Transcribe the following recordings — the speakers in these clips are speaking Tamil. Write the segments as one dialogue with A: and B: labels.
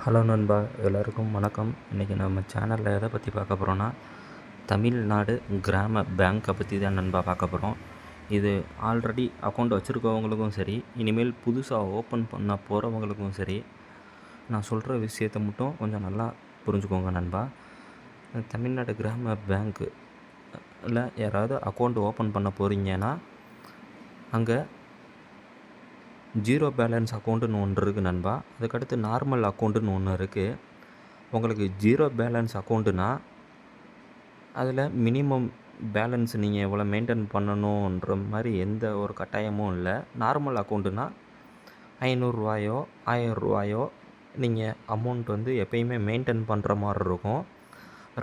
A: ஹலோ நண்பா, எல்லோருக்கும் வணக்கம். இன்றைக்கி நம்ம சேனலில் எதை பற்றி பார்க்க போகிறோன்னா, தமிழ்நாடு கிராம பேங்க்கை பற்றி தான் நண்பா பார்க்க போகிறோம். இது ஆல்ரெடி அக்கௌண்ட் வச்சுருக்கவங்களுக்கும் சரி, இனிமேல் புதுசாக ஓப்பன் பண்ண போகிறவங்களுக்கும் சரி, நான் சொல்கிற விஷயத்தை மட்டும் கொஞ்சம் நல்லா புரிஞ்சுக்கோங்க நண்பா. தமிழ்நாடு கிராம பேங்க்கில் யாராவது அக்கௌண்ட் ஓப்பன் பண்ண போகிறீங்கன்னா, அங்கே ஜீரோ பேலன்ஸ் அக்கௌண்ட்டுன்னு ஒன்று இருக்குது நண்பா. அதுக்கடுத்து நார்மல் அக்கௌண்ட்டுன்னு ஒன்று இருக்குது. உங்களுக்கு ஜீரோ பேலன்ஸ் அக்கௌண்ட்டுனா அதில் மினிமம் பேலன்ஸ் நீங்கள் எவ்வளோ மெயின்டைன் பண்ணணுன்ற மாதிரி எந்த ஒரு கட்டாயமும் இல்லை. நார்மல் அக்கௌண்ட்டுனா ரூ. 500 ரூ. 1000 நீங்கள் அமௌண்ட் வந்து எப்பயுமே மெயின்டைன் பண்ணுற மாதிரி இருக்கும்.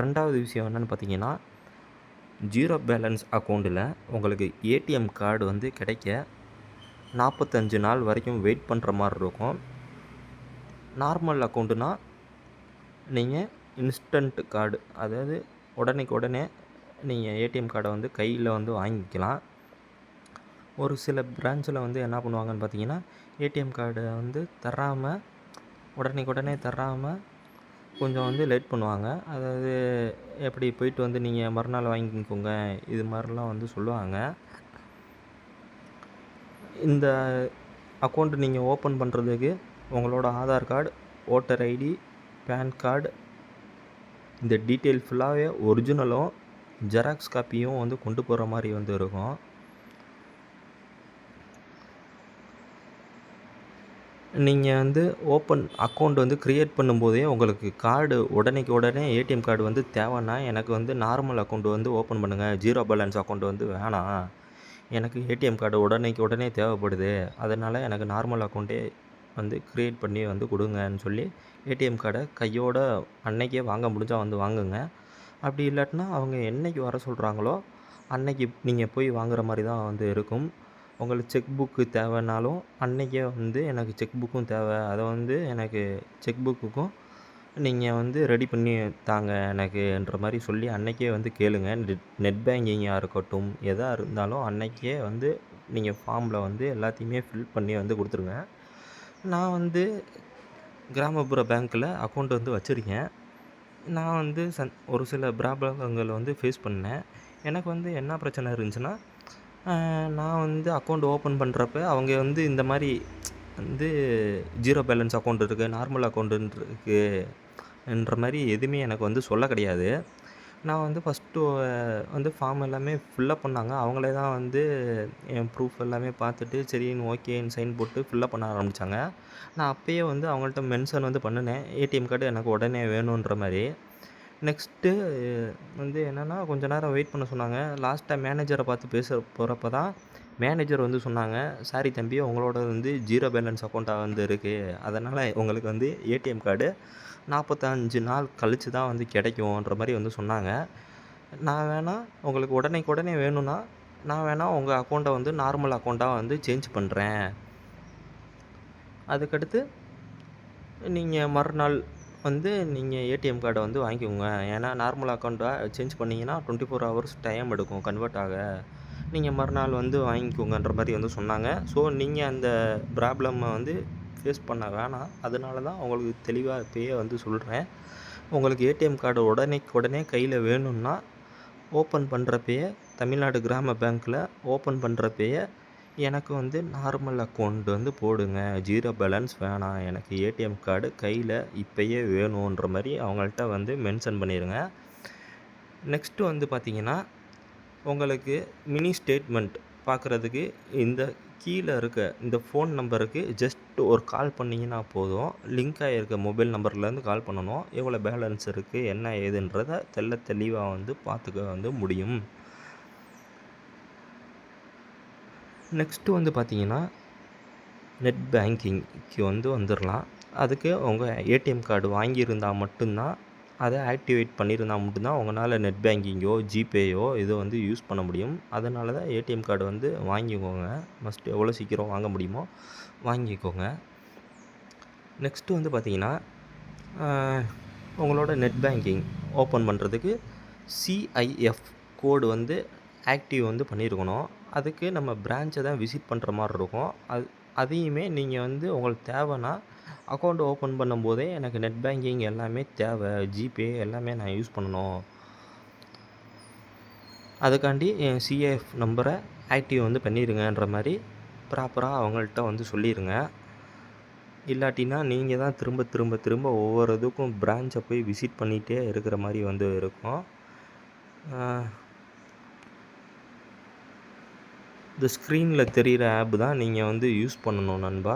A: ரெண்டாவது விஷயம் என்னென்னு பார்த்தீங்கன்னா, ஜீரோ பேலன்ஸ் அக்கௌண்ட்டில் உங்களுக்கு ஏடிஎம் கார்டு வந்து கிடைக்க 45 நாள் வரைக்கும் வெயிட் பண்ணுற மாதிரி இருக்கும். நார்மல் அக்கௌண்ட்டுனா நீங்கள் இன்ஸ்டன்ட் கார்டு, அதாவது உடனே நீங்கள் ஏடிஎம் கார்டை வந்து கையில் வந்து வாங்கிக்கலாம். ஒரு சில பிரான்ச்சில் வந்து என்ன பண்ணுவாங்கன்னு பார்த்தீங்கன்னா, ஏடிஎம் கார்டை வந்து உடனே தராமல் கொஞ்சம் வந்து லேட் பண்ணுவாங்க. அதாவது எப்படி போயிட்டு வந்து நீங்கள் மறுநாள் வாங்கிக்கோங்க, இது மாதிரிலாம் வந்து சொல்லுவாங்க. இந்த அக்கௌண்ட் நீங்கள் ஓப்பன் பண்ணுறதுக்கு உங்களோட Aadhaar card, voter ID, pan card, இந்த டீட்டெயில் ஃபுல்லாகவே ஒரிஜினலும் ஜெராக்ஸ் காப்பியும் வந்து கொண்டு போகிற மாதிரி வந்து இருக்கும். நீங்கள் வந்து ஓப்பன் அக்கௌண்ட் வந்து க்ரியேட் பண்ணும்போதே உங்களுக்கு கார்டு உடனே ஏடிஎம் கார்டு வந்து தேவைன்னா, எனக்கு வந்து நார்மல் அக்கௌண்ட் வந்து ஓப்பன் பண்ணுங்கள், ஜீரோ பேலன்ஸ் அக்கௌண்ட் வந்து வேணாம், எனக்கு ஏடிஎம் கார்டு உடனே தேவைப்படுது, அதனால் எனக்கு நார்மல் அக்கௌண்ட்டே வந்து க்ரியேட் பண்ணி வந்து கொடுங்கன்னு சொல்லி ஏடிஎம் கார்டை கையோட அன்னைக்கே வாங்க முடிஞ்சால் வந்து வாங்குங்க. அப்படி இல்லாட்டினா அவங்க என்றைக்கு வர சொல்கிறாங்களோ அன்னைக்கு நீங்கள் போய் வாங்குகிற மாதிரி தான் வந்து இருக்கும். உங்களுக்கு செக் புக்கு தேவைன்னாலும் அன்றைக்கே வந்து எனக்கு செக் புக்கும் தேவை, அதை வந்து எனக்கு செக் புக்குக்கும் நீங்கள் வந்து ரெடி பண்ணி தாங்க எனக்குன்ற மாதிரி சொல்லி அன்றைக்கே வந்து கேளுங்க. நெட் பேங்கிங்காக இருக்கட்டும், எதாக இருந்தாலும் அன்றைக்கே வந்து நீங்கள் ஃபார்மில் வந்து எல்லாத்தையுமே ஃபில் பண்ணி வந்து கொடுத்துருங்க. நான் வந்து கிராமப்புற பேங்க்கில் அக்கௌண்ட் வந்து வச்சுருக்கேன். நான் வந்து ஒரு சில ப்ராப்ளங்கள் வந்து ஃபேஸ் பண்ணேன். எனக்கு வந்து என்ன பிரச்சனை இருந்துச்சுன்னா, நான் வந்து அக்கௌண்ட் ஓப்பன் பண்ணுறப்ப அவங்க வந்து இந்த மாதிரி வந்து ஜீரோ பேலன்ஸ் அக்கௌண்ட் இருக்குது, நார்மல் அக்கௌண்ட்டு இருக்குன்ற மாதிரி எதுவுமே எனக்கு வந்து சொல்ல கிடையாது. நான் வந்து ஃபஸ்ட்டு வந்து ஃபார்ம் எல்லாமே ஃபில்லப் பண்ணாங்க. அவங்களே தான் வந்து என் ப்ரூஃப் எல்லாமே பார்த்துட்டு சரின்னு ஓகேன்னு சைன் போட்டு ஃபில்லப் பண்ண ஆரம்பித்தாங்க. நான் அப்போயே வந்து அவங்கள்ட்ட மென்ஷன் வந்து பண்ணினேன், ஏடிஎம் கார்டு எனக்கு உடனே வேணுன்ற மாதிரி. நெக்ஸ்ட்டு வந்து என்னென்னா, கொஞ்சம் நேரம் வெயிட் பண்ண சொன்னாங்க. லாஸ்ட்டாக மேனேஜரை பார்த்து பேச போகிறப்ப தான் மேனேஜர் வந்து சொன்னாங்க, சாரி தம்பி, உங்களோட வந்து ஜீரோ பேலன்ஸ் அக்கௌண்ட்டாக வந்து இருக்குது, அதனால் உங்களுக்கு வந்து ஏடிஎம் கார்டு 45 நாள் கழித்து தான் வந்து கிடைக்கும்ன்ற மாதிரி வந்து சொன்னாங்க. நான் வேணால் உங்களுக்கு உடனே வேணும்னா நான் வேணால் உங்கள் அக்கௌண்ட்டை வந்து நார்மல் அக்கௌண்ட்டாக வந்து சேஞ்ச் பண்ணுறேன், அதுக்கடுத்து நீங்கள் மறுநாள் வந்து நீங்கள் ஏடிஎம் கார்டை வந்து வாங்கிக்கோங்க, ஏன்னா நார்மல் அக்கௌண்ட்டாக சேஞ்ச் பண்ணிங்கன்னா 24 ஹவர்ஸ் டைம் எடுக்கும் கன்வெர்ட் ஆக, நீங்கள் மறுநாள் வந்து வாங்கிக்கோங்கன்ற மாதிரி வந்து சொன்னாங்க. ஸோ நீங்கள் அந்த ப்ராப்ளமை வந்து ஃபேஸ் பண்ண வேணாம். அதனால தான் உங்களுக்கு தெளிவாக இப்போயே வந்து சொல்கிறேன். உங்களுக்கு ஏடிஎம் கார்டு உடனே கையில் வேணும்னா ஓப்பன் பண்ணுறப்பயே தமிழ்நாடு கிராம பேங்க்கில் ஓப்பன் பண்ணுறப்பயே எனக்கு வந்து நார்மல் அக்கௌண்ட் வந்து போடுங்க, ஜீரோ பேலன்ஸ் வேணாம், எனக்கு ஏடிஎம் கார்டு கையில் இப்போயே வேணுன்ற மாதிரி அவங்கள்ட்ட வந்து மென்ஷன் பண்ணிடுங்க. நெக்ஸ்ட்டு வந்து பார்த்திங்கன்னா, உங்களுக்கு மினி ஸ்டேட்மெண்ட் பார்க்குறதுக்கு இந்த கீழே இருக்க இந்த ஃபோன் நம்பருக்கு ஜஸ்ட் ஒரு கால் பண்ணிங்கன்னா போதும். லிங்க் ஆகிருக்க மொபைல் நம்பர்லேருந்து கால் பண்ணணும். எவ்வளோ பேலன்ஸ் இருக்குது என்ன ஏதுன்றதை தெளிவாக வந்து பார்த்துக்க வந்து முடியும். நெக்ஸ்ட்டு வந்து பார்த்திங்கன்னா, நெட் பேங்கிங்க்கு வந்து வந்துடலாம். அதுக்கு உங்கள் ஏடிஎம் கார்டு வாங்கியிருந்தால் மட்டும்தான், அதை ஆக்டிவேட் பண்ணியிருந்தால் மட்டும்தான் உங்களால் நெட் பேங்கிங்கோ ஜிபேயோ இதை வந்து யூஸ் பண்ண முடியும். அதனால தான் ஏடிஎம் கார்டு வந்து வாங்கிக்கோங்க. மஸ்ட்டு எவ்வளோ சீக்கிரம் வாங்க முடியுமோ வாங்கிக்கோங்க. நெக்ஸ்ட்டு வந்து பார்த்திங்கன்னா, உங்களோட நெட் பேங்கிங் ஓப்பன் பண்ணுறதுக்கு சிஐஎஃப் கோடு வந்து ஆக்டிவ் வந்து பண்ணியிருக்கணும். அதுக்கு நம்ம பிரான்ச்சை தான் விசிட் பண்ணுற மாதிரி இருக்கும். அதையுமே நீங்கள் வந்து உங்களுக்கு தேவைன்னா அக்கௌண்ட் ஓப்பன் பண்ணும்போதே எனக்கு நெட் பேங்கிங் எல்லாமே தேவை, ஜிபே எல்லாமே நான் யூஸ் பண்ணணும். அதுக்காண்டி என் சிஏஎஃப் நம்பரை ஆக்டிவ் வந்து பண்ணிடுங்கன்ற மாதிரி ப்ராப்பராக அவங்கள்ட்ட வந்து சொல்லிடுங்க. இல்லாட்டினா நீங்கள் தான் திரும்ப திரும்ப திரும்ப ஒவ்வொரு இதுக்கும் பிரான்ச்சை போய் விசிட் பண்ணிகிட்டே இருக்கிற மாதிரி வந்து இருக்கும். இந்த ஸ்க்ரீனில் தெரிகிற ஆப் தான் நீங்கள் வந்து யூஸ் பண்ணணும் நண்பா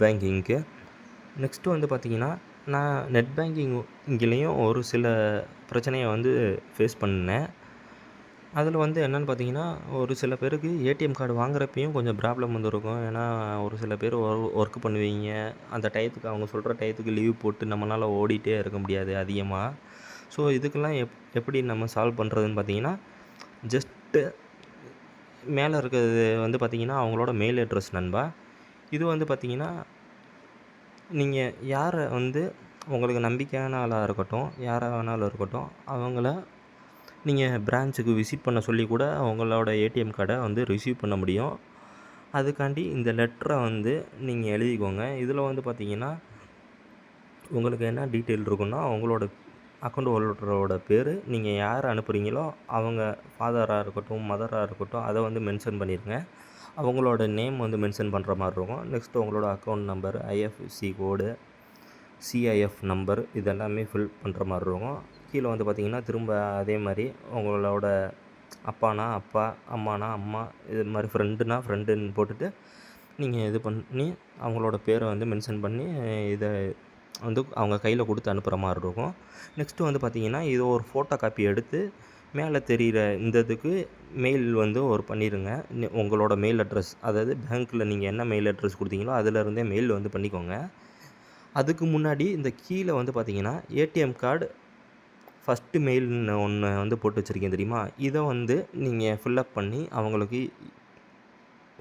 A: பேங்கிங்க்கு. நெக்ஸ்ட்டு வந்து பார்த்திங்கன்னா, நான் நெட் பேங்கிங்லேயும் ஒரு சில பிரச்சனையை வந்து ஃபேஸ் பண்ணேன். அதில் வந்து என்னென்னு பார்த்தீங்கன்னா, ஒரு சில பேருக்கு ஏடிஎம் கார்டு வாங்குறப்பயும் கொஞ்சம் ப்ராப்ளம் வந்துருக்கும். ஏன்னா ஒரு சில பேர் ஒர்க் பண்ணுவீங்க, அந்த டயத்துக்கு அவங்க சொல்கிற டயத்துக்கு லீவ் போட்டு நம்மளால் ஓடிட்டே இருக்க முடியாது அதிகமாக. ஸோ இதுக்கெல்லாம் எப்படி நம்ம சால்வ் பண்ணுறதுன்னு பார்த்தீங்கன்னா, ஜஸ்ட்டு மேலே இருக்கிறது வந்து பார்த்திங்கன்னா அவங்களோட மெயில் அட்ரஸ் நண்பா. இது வந்து பார்த்திங்கன்னா, நீங்கள் யாரை வந்து உங்களுக்கு நம்பிக்கையான ஆளாக இருக்கட்டும், யாராக வேணாலும் இருக்கட்டும், அவங்கள நீங்கள் பிரான்ச்சுக்கு விசிட் பண்ண சொல்லி கூட அவங்களோட ஏடிஎம் கார்டை வந்து ரிசீவ் பண்ண முடியும். அதுக்காண்டி இந்த லெட்டரை வந்து நீங்கள் எழுதிக்கோங்க. இதில் வந்து பார்த்திங்கன்னா, உங்களுக்கு என்ன டீட்டெயில் இருக்குன்னா, அவங்களோட அக்கௌண்ட் ஹோல்டரோட பேர், நீங்கள் யார் அனுப்புகிறீங்களோ அவங்க ஃபாதராக இருக்கட்டும், மதராக இருக்கட்டும், அதை வந்து மென்ஷன் பண்ணிடுங்க. அவங்களோட நேம் வந்து மென்ஷன் பண்ணுற மாதிரி இருக்கும். நெக்ஸ்ட்டு உங்களோட அக்கௌண்ட் நம்பர், ஐஎஃப்எஸ்சி கோடு, சிஐஎஃப் நம்பர் இதெல்லாமே ஃபில் பண்ணுற மாதிரி இருக்கும். கீழே வந்து பார்த்திங்கன்னா திரும்ப அதே மாதிரி உங்களோட அப்பானா அப்பா, அம்மானா அம்மா, இது மாதிரி ஃப்ரெண்டுனா ஃப்ரெண்டுன்னு போட்டுட்டு நீங்கள் இது பண்ணி அவங்களோட பேரை வந்து மென்ஷன் பண்ணி இதை வந்து அவங்க கையில் கொடுத்து அனுப்புகிற மாதிரி இருக்கும். நெக்ஸ்ட்டு வந்து பார்த்திங்கன்னா, இது ஒரு ஃபோட்டோ காப்பி எடுத்து மேலே தெரிகிற இந்த இதுக்கு மெயில் வந்து ஒரு பண்ணிடுங்க. உங்களோட மெயில் அட்ரஸ், அதாவது பேங்க்கில் நீங்கள் என்ன மெயில் அட்ரஸ் கொடுத்தீங்களோ அதிலருந்தே மெயில் வந்து பண்ணிக்கோங்க. அதுக்கு முன்னாடி இந்த கீழே வந்து பார்த்திங்கன்னா, ஏடிஎம் கார்டு ஃபஸ்ட்டு மெயில்னு ஒன்று வந்து போட்டு வச்சுருக்கேன் தெரியுமா? இதை வந்து நீங்கள் ஃபில்லப் பண்ணி அவங்களுக்கு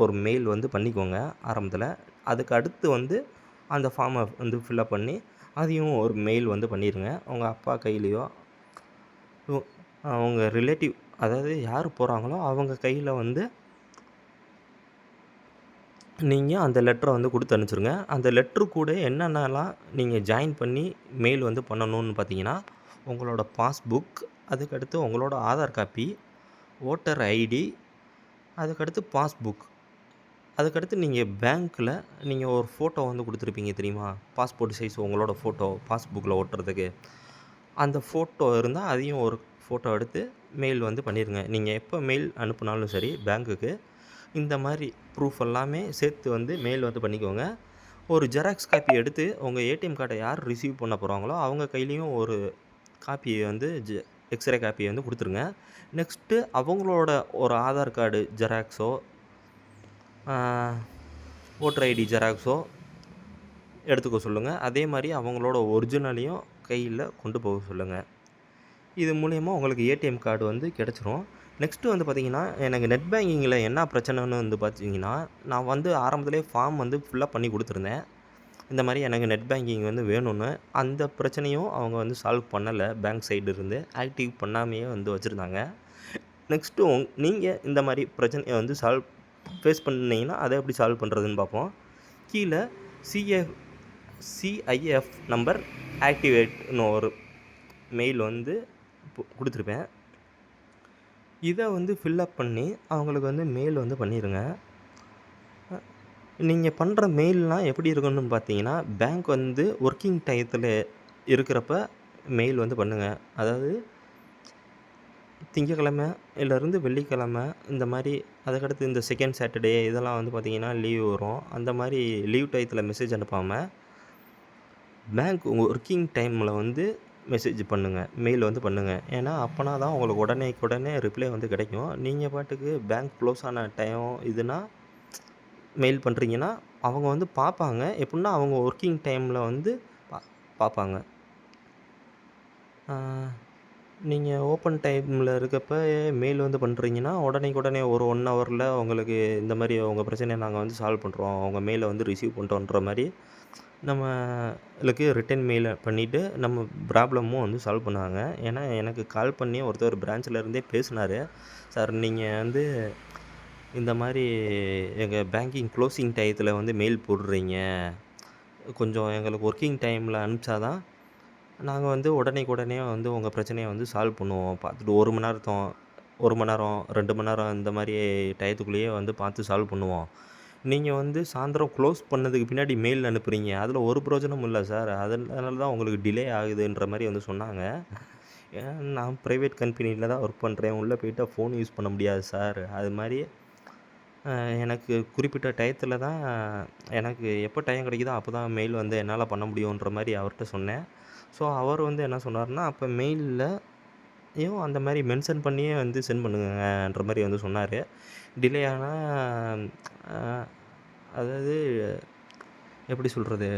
A: ஒரு மெயில் வந்து பண்ணிக்கோங்க ஆரம்பத்தில். அதுக்கு அடுத்து வந்து அந்த ஃபார்மை வந்து ஃபில்லப் பண்ணி அதையும் ஒரு மெயில் வந்து பண்ணிடுங்க. உங்கள் அப்பா கையிலையோ, அவங்க ரிலேட்டிவ், அதாவது யார் போகிறாங்களோ அவங்க கையில் வந்து நீங்கள் அந்த லெட்டரை வந்து கொடுத்து அனுப்பிச்சிருங்க. அந்த லெட்ரு கூட என்னென்னலாம் நீங்கள் ஜாயின் பண்ணி மெயில் வந்து பண்ணணும்னு பார்த்தீங்கன்னா, உங்களோட பாஸ்புக், அதுக்கடுத்து உங்களோட ஆதார் காப்பி, ஓட்டர் ஐடி, அதுக்கடுத்து பாஸ்புக், அதுக்கடுத்து நீங்கள் பேங்க்கில் நீங்கள் ஒரு ஃபோட்டோ வந்து கொடுத்துருப்பீங்க தெரியுமா? பாஸ்போர்ட் சைஸ் உங்களோட ஃபோட்டோ பாஸ்புக்கில் ஒட்டுறதுக்கு. அந்த ஃபோட்டோ இருந்தால் அதையும் ஒரு ஃபோட்டோ எடுத்து மெயில் வந்து பண்ணிடுங்க. நீங்கள் எப்போ மெயில் அனுப்புனாலும் சரி பேங்க்குக்கு, இந்த மாதிரி ப்ரூஃப் எல்லாமே சேர்த்து வந்து மெயில் வந்து பண்ணிக்கோங்க. ஒரு ஜெராக்ஸ் காப்பி எடுத்து உங்கள் ஏடிஎம் கார்டை யார் ரிசீவ் பண்ண போகிறாங்களோ அவங்க கையிலையும் ஒரு காப்பியை வந்து எக்ஸ்ரே காப்பியை வந்து கொடுத்துருங்க. நெக்ஸ்ட்டு அவங்களோட ஒரு ஆதார் கார்டு ஜெராக்ஸோ, ஓட்டர் ஐடி ஜெராக்ஸோ எடுத்துக்க சொல்லுங்கள். அதே மாதிரி அவங்களோட ஒரிஜினலையும் கையில் கொண்டு போக சொல்லுங்கள். இது மூலயமா உங்களுக்கு ஏடிஎம் கார்டு வந்து கிடச்சிரும். நெக்ஸ்ட்டு வந்து பார்த்திங்கன்னா, எனக்கு நெட் பேங்கிங்கில் என்ன பிரச்சனைன்னு வந்து பார்த்தீங்கன்னா, நான் வந்து ஆரம்பத்திலே ஃபார்ம் வந்து ஃபில்லப் பண்ணி கொடுத்துருந்தேன். இந்த மாதிரி எனக்கு நெட் பேங்கிங் வந்து வேணும்னு. அந்த பிரச்சனையும் அவங்க வந்து சால்வ் பண்ணலை. பேங்க் சைடு இருந்து ஆக்டிவ் பண்ணாமையே வந்து வச்சுருந்தாங்க. நெக்ஸ்ட்டு நீங்கள் இந்த மாதிரி பிரச்சனையை வந்து ஃபேஸ் பண்ணிங்கன்னா அதை எப்படி சால்வ் பண்ணுறதுன்னு பார்ப்போம். கீழே சிஐஎஃப் நம்பர் ஆக்டிவேட்னு ஒரு மெயில் வந்து கொடுத்துருப்பேன். இதை வந்து ஃபில்லப் பண்ணி அவங்களுக்கு வந்து மெயில் வந்து பண்ணிடுங்க. நீங்கள் பண்ணுற மெயில்லாம் எப்படி இருக்கணும்னு பார்த்தீங்கன்னா, பேங்க் வந்து ஒர்க்கிங் டயத்தில் இருக்கிறப்ப மெயில் வந்து பண்ணுங்கள். அதாவது திங்கக்கிழமையிலேருந்து வெள்ளிக்கிழமை இந்த மாதிரி, அதுக்கடுத்து இந்த செகண்ட் சாட்டர்டே இதெல்லாம் வந்து பார்த்திங்கன்னா லீவ் வரும். அந்த மாதிரி லீவ் டயத்தில் மெசேஜ் அனுப்பாமல் பேங்க் ஒர்க்கிங் டைமில் வந்து மெசேஜ் பண்ணுங்கள், மெயில் வந்து பண்ணுங்கள். ஏன்னா அப்போனா தான் உங்களுக்கு உடனே ரிப்ளை வந்து கிடைக்கும். நீங்கள் பாட்டுக்கு பேங்க் க்ளோஸ் ஆன டைம் இதுனா மெயில் பண்ணுறீங்கன்னா அவங்க வந்து பார்ப்பாங்க. எப்படின்னா அவங்க ஒர்க்கிங் டைமில் வந்து பார்ப்பாங்க. நீங்கள் ஓப்பன் டைமில் இருக்கப்போ மெயில் வந்து பண்ணுறீங்கன்னா உடனே ஒரு 1 ஹவரில் உங்களுக்கு இந்த மாதிரி உங்கள் பிரச்சனையை நாங்கள் வந்து சால்வ் பண்ணுறோம், உங்கள் மெயிலை வந்து ரிசீவ் பண்ணுறோன்ற மாதிரி நம்மளுக்கு ரிட்டன் மெயில் பண்ணிவிட்டு நம்ம ப்ராப்ளமும் வந்து சால்வ் பண்ணுவாங்க. ஏன்னா எனக்கு கால் பண்ணி ஒருத்தர் பிரான்ச்சில் இருந்தே பேசினார். சார் நீங்கள் வந்து இந்த மாரி எங்கள் பேங்கிங் க்ளோசிங் டயத்தில் வந்து மெயில் போடுறீங்க. கொஞ்சம் எங்களுக்கு ஒர்க்கிங் டைமில் அனுப்பிச்சா தான் நாங்கள் வந்து உடனே வந்து உங்கள் பிரச்சனையை வந்து சால்வ் பண்ணுவோம். பார்த்துட்டு 1 மணி நேரம் 2 மணி நேரம் இந்த மாதிரி டயத்துக்குள்ளேயே வந்து பார்த்து சால்வ் பண்ணுவோம். நீங்கள் வந்து சாயந்தரம் க்ளோஸ் பண்ணதுக்கு பின்னாடி மெயில் அனுப்புகிறீங்க. அதில் ஒரு பிரயோஜனமும் இல்லை சார். அதனால தான் உங்களுக்கு டிலே ஆகுதுன்ற மாதிரி வந்து சொன்னாங்க. நான் ப்ரைவேட் கம்பெனியில் தான் ஒர்க் பண்ணுறேன். உள்ளே போயிட்டா ஃபோன் யூஸ் பண்ண முடியாது சார். அது மாதிரி எனக்கு குறிப்பிட்ட டயத்தில் தான் எனக்கு எப்போ டைம் கிடைக்குதோ அப்போ தான் மெயில் வந்து என்னால் பண்ண முடியுன்ற மாதிரி அவர்கிட்ட சொன்னேன். ஸோ அவர் வந்து என்ன சொன்னார்னா, அப்போ மெயில்லையும் அந்த மாதிரி மென்ஷன் பண்ணியே வந்து சென்ட் பண்ணுங்கன்ற மாதிரி வந்து சொன்னார். டிலே ஆனால் அதாவது எப்படி சொல்கிறது,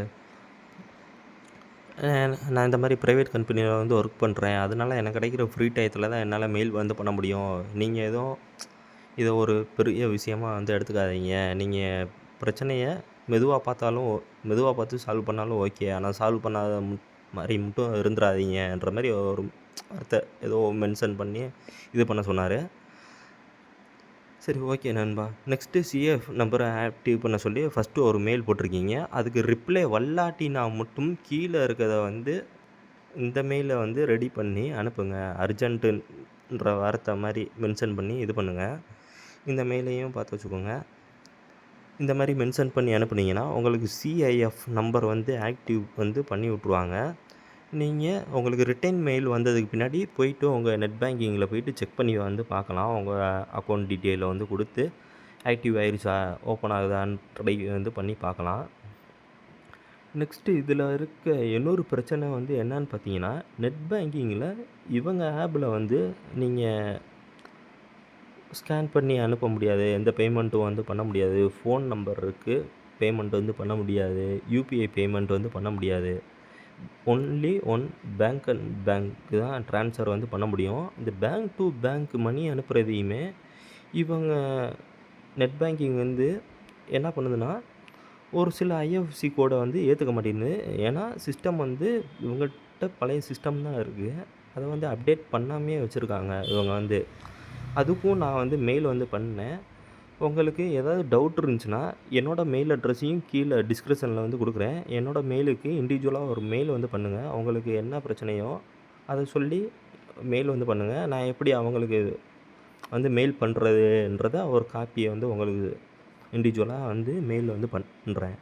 A: நான் இந்த மாதிரி ப்ரைவேட் கம்பெனியில் வந்து ஒர்க் பண்ணுறேன். அதனால எனக்கு கிடைக்கிற ஃப்ரீ டயத்தில் தான் என்னால் மெயில் வந்து பண்ண முடியும். நீங்கள் எதுவும் இதை ஒரு பெரிய விஷயமா வந்து எடுத்துக்காதீங்க. நீங்கள் பிரச்சனையை மெதுவாக பார்த்து சால்வ் பண்ணாலும் ஓகே. ஆனால் சால்வ் பண்ணாத மாதிரி மட்டும் இருந்துடாதீங்கன்ற மாதிரி ஒரு வார்த்தை ஏதோ மென்ஷன் பண்ணி இது பண்ண சொன்னார். சரி, ஓகே நண்பா. நெக்ஸ்ட்டு சிஎஃப் நம்பரை ஆக்டிவ் பண்ண சொல்லி ஃபஸ்ட்டு ஒரு மெயில் போட்டிருக்கீங்க. அதுக்கு ரிப்ளை வல்லாட்டினா மட்டும் கீழே இருக்கிறத வந்து இந்த மெயிலை வந்து ரெடி பண்ணி அனுப்புங்க. அர்ஜென்ட்டுன்ற வார்த்தை மாதிரி மென்ஷன் பண்ணி இது பண்ணுங்கள். இந்த மெயிலையும் பார்த்து வச்சுக்கோங்க. இந்த மாதிரி மென்ஷன் பண்ணி அனுப்புனீங்கன்னா உங்களுக்கு சிஐஎஃப் நம்பர் வந்து ஆக்டிவ் வந்து பண்ணி விட்ருவாங்க. நீங்கள் உங்களுக்கு ரிட்டர்ன் மெயில் வந்ததுக்கு பின்னாடி போயிட்டு உங்கள் நெட் பேங்கிங்கில் போயிட்டு செக் பண்ணி வந்து பார்க்கலாம். உங்கள் அக்கௌண்ட் டீட்டெயிலை வந்து கொடுத்து ஆக்டிவ் ஆயிருச்சா, ஓப்பன் ஆகுதான்னு ட்ரை வந்து பண்ணி பார்க்கலாம். நெக்ஸ்ட்டு இதில் இருக்க இன்னொரு பிரச்சனை வந்து என்னன்னு பார்த்தீங்கன்னா, நெட் பேங்கிங்கில் இவங்க ஆப்பில் வந்து நீங்கள் ஸ்கேன் பண்ணி அனுப்ப முடியாது. எந்த பேமெண்ட்டும் வந்து பண்ண முடியாது. ஃபோன் நம்பர் இருக்குது, பேமெண்ட் வந்து பண்ண முடியாது. யூபிஐ பேமெண்ட் வந்து பண்ண முடியாது. ஒன்லி பேங்க் அண்ட் பேங்க்கு தான் ட்ரான்ஸ்ஃபர் வந்து பண்ண முடியும். இந்த பேங்க் டு பேங்க் மணி அனுப்புகிறதையுமே இவங்க நெட் பேங்கிங் வந்து என்ன பண்ணுதுன்னா, ஒரு சில ஐஎஃப்எஸ்சி கோடை வந்து ஏற்றுக்க மாட்டேங்குது. ஏன்னா சிஸ்டம் வந்து இவங்கள்ட்ட பழைய சிஸ்டம் தான் இருக்குது. அதை வந்து அப்டேட் பண்ணாமையே வச்சுருக்காங்க இவங்க வந்து. அதுக்கும் நான் வந்து மெயில் வந்து பண்ணேன். உங்களுக்கு ஏதாவது டவுட் இருந்துச்சுன்னா என்னோடய மெயில் அட்ரஸையும் கீழே டிஸ்கிரிப்ஷனில் வந்து கொடுக்குறேன். என்னோடய மெயிலுக்கு இண்டிவிஜுவலாக ஒரு மெயில் வந்து பண்ணுங்கள். அவங்களுக்கு என்ன பிரச்சனையோ அதை சொல்லி மெயில் வந்து பண்ணுங்கள். நான் எப்படி அவங்களுக்கு வந்து மெயில் பண்ணுறதுன்றத ஒரு காப்பியை வந்து உங்களுக்கு இண்டிவிஜுவலாக வந்து மெயில் வந்து பண்ணுறேன்.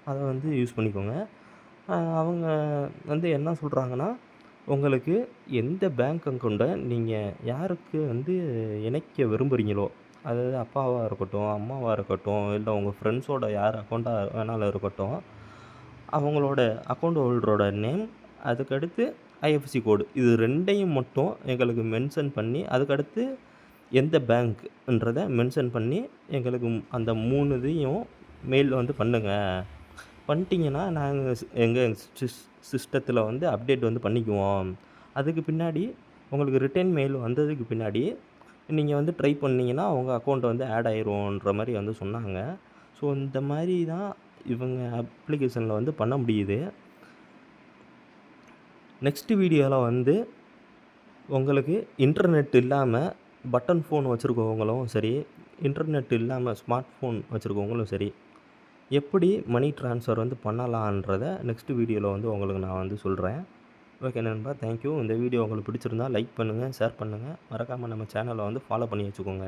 A: அதை வந்து யூஸ் பண்ணிக்கோங்க. அவங்க வந்து என்ன சொல்கிறாங்கன்னா, உங்களுக்கு எந்த பேங்க் அக்கௌண்ட்டை நீங்கள் யாருக்கு வந்து இணைக்க விரும்புகிறீங்களோ, அதாவது அப்பாவாக இருக்கட்டும், அம்மாவாக இருக்கட்டும், இல்லை உங்கள் ஃப்ரெண்ட்ஸோட யார் அக்கௌண்ட்டாக வேணாலும் இருக்கட்டும், அவங்களோட அக்கௌண்ட் ஹோல்டரோட நேம், அதுக்கடுத்து ஐஎஃப்எஸ்சி கோடு, இது 2யும் மட்டும் எங்களுக்கு மென்ஷன் பண்ணி, அதுக்கடுத்து எந்த பேங்க்ன்றதை மென்ஷன் பண்ணி எங்களுக்கு அந்த 3 இதையும் மெயில் வந்து பண்ணுங்கள். பண்ணிட்டீங்கன்னா நாங்கள் எங்கள் சிஸ்டத்தில் வந்து அப்டேட் வந்து பண்ணிக்குவோம். அதுக்கு பின்னாடி உங்களுக்கு ரிட்டர்ன் மெயில் வந்ததுக்கு பின்னாடி நீங்கள் வந்து ட்ரை பண்ணிங்கன்னா உங்கள் அக்கௌண்ட் வந்து ஆட் ஆயிரும்ன்ற மாதிரி வந்து சொன்னாங்க. ஸோ இந்த மாதிரி தான் இவங்க அப்ளிகேஷனில் வந்து பண்ண முடியுது. நெக்ஸ்ட்டு வீடியோவில் வந்து உங்களுக்கு இன்டர்நெட் இல்லாமல் பட்டன் ஃபோன் வச்சுருக்கவங்களும் சரி, இன்டர்நெட் இல்லாமல் ஸ்மார்ட் ஃபோன் வச்சுருக்கவங்களும் சரி, எப்படி மணி ட்ரான்ஸ்ஃபர் வந்து பண்ணலான்றதை நெக்ஸ்ட்டு வீடியோவில் வந்து உங்களுக்கு நான் வந்து சொல்கிறேன். ஓகே நண்பா, தேங்க்யூ. இந்த வீடியோ உங்களுக்கு பிடிச்சிருந்தா லைக் பண்ணுங்கள், ஷேர் பண்ணுங்கள். மறக்காமல் நம்ம சேனலை வந்து ஃபாலோ பண்ணி வச்சுக்கோங்க.